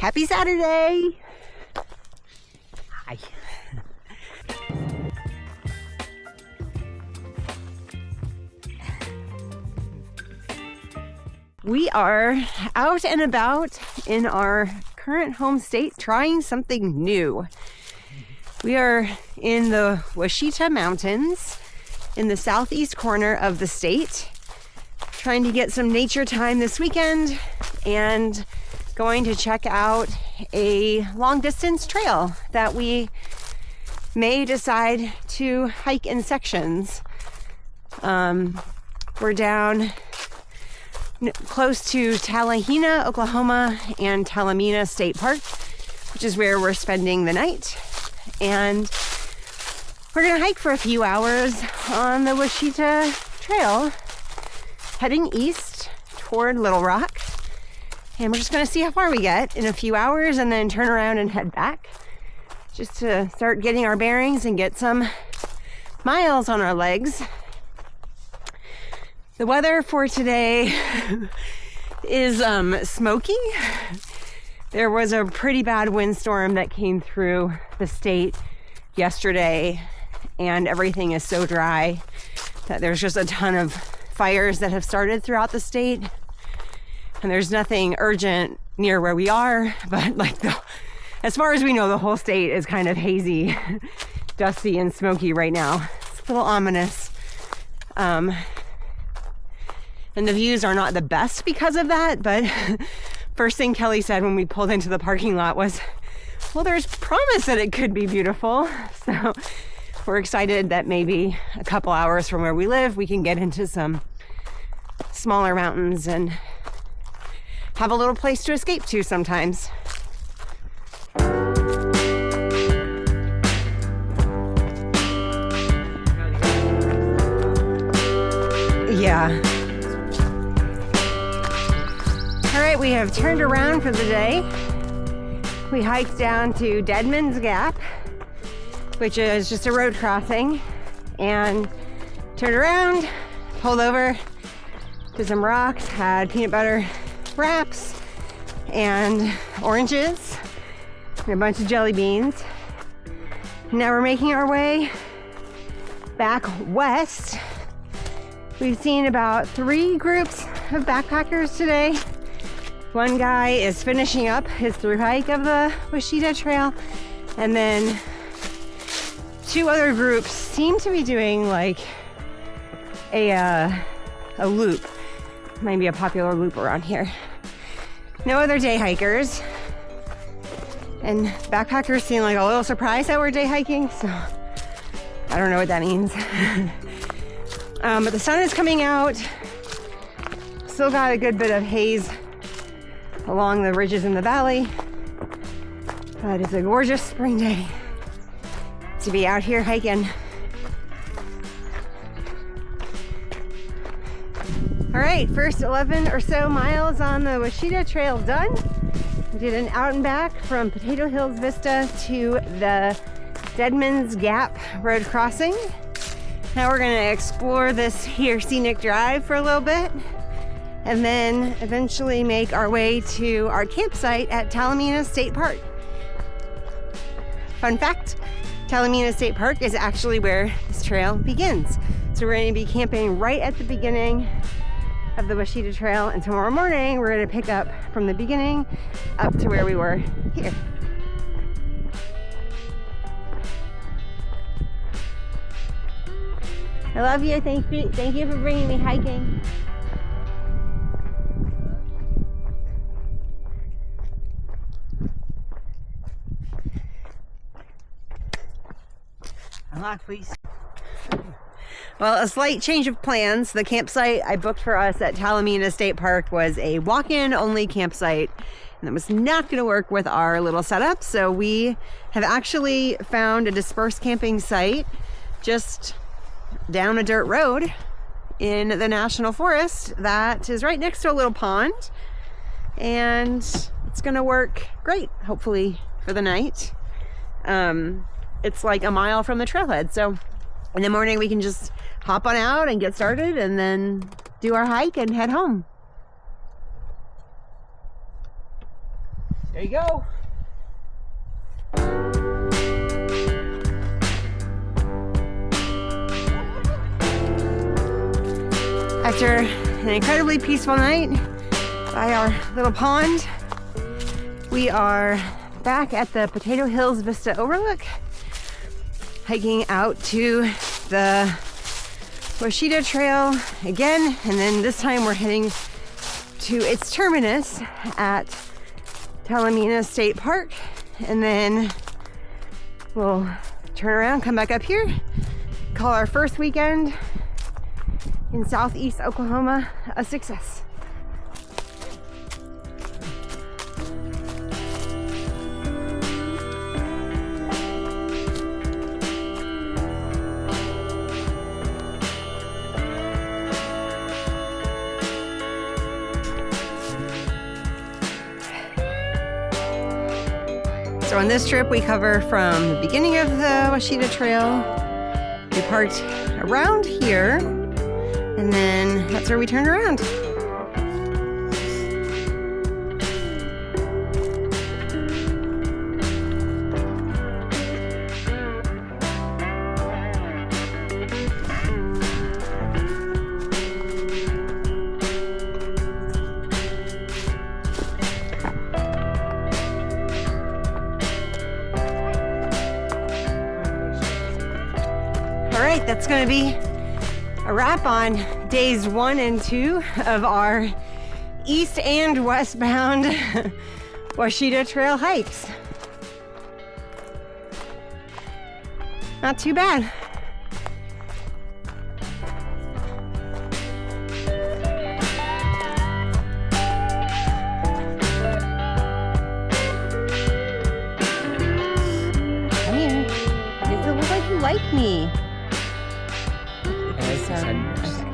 Happy Saturday! Hi. We are out and about in our current home state trying something new. We are in the Ouachita Mountains in the southeast corner of the state, trying to get some nature time this weekend and going to check out a long distance trail that we may decide to hike in sections. We're down close to Talimena, Oklahoma, and Talimena State Park, which is where we're spending the night. And we're gonna hike for a few hours on the Ouachita Trail, heading east toward Little Rock. And we're just gonna see how far we get in a few hours and then turn around and head back, just to start getting our bearings and get some miles on our legs. The weather for today is smoky. There was a pretty bad windstorm that came through the state yesterday, and everything is so dry that there's just a ton of fires that have started throughout the state. And there's nothing urgent near where we are, but as far as we know, the whole state is kind of hazy, dusty, and smoky right now. It's a little ominous. And the views are not the best because of that, but first thing Kelly said when we pulled into the parking lot was, well, there's promise that it could be beautiful. So we're excited that maybe a couple hours from where we live, we can get into some smaller mountains and have a little place to escape to sometimes. Yeah. All right, we have turned around for the day. We hiked down to Deadman's Gap, which is just a road crossing, and turned around, pulled over to some rocks, had peanut butter wraps and oranges and a bunch of jelly beans. Now we're making our way back west. We've seen about 3 groups of backpackers today. One guy is finishing up his through hike of the Ouachita Trail, and then 2 other groups seem to be doing like a loop. Maybe a popular loop around here. No other day hikers, and backpackers seem like a little surprised that we're day hiking, so I don't know what that means. But the sun is coming out. Still got a good bit of haze along the ridges in the valley, but it's a gorgeous spring day to be out here hiking. All right, first 11 or so miles on the Ouachita Trail done. We did an out and back from Potato Hills Vista to the Deadman's Gap road crossing. Now we're gonna explore this here scenic drive for a little bit, and then eventually make our way to our campsite at Talimena State Park. Fun fact, Talimena State Park is actually where this trail begins. So we're going to be camping right at the beginning of the Ouachita Trail, and tomorrow morning we're going to pick up from the beginning up to where we were here. I love you. Thank you for bringing me hiking. Unlock, please. Well, a slight change of plans. The campsite I booked for us at Talimena State Park was a walk-in only campsite, and that was not going to work with our little setup. So we have actually found a dispersed camping site just down a dirt road in the national forest that is right next to a little pond, and it's going to work great, hopefully, for the night. It's like a mile from the trailhead, so in the morning we can just hop on out and get started and then do our hike and head home. There you go. After an incredibly peaceful night by our little pond, we are back at the Potato Hills Vista Overlook, hiking out to the Ouachita Trail again, and then this time we're heading to its terminus at Talimena State Park, and then we'll turn around, come back up here, call our first weekend in southeast Oklahoma a success. So on this trip, we cover from the beginning of the Ouachita Trail. We parked around here, and then that's where we turned around. That's going to be a wrap on days 1 and 2 of our east and westbound Ouachita Trail hikes. Not too bad. Come here. It doesn't look like you like me. I like this. Okay.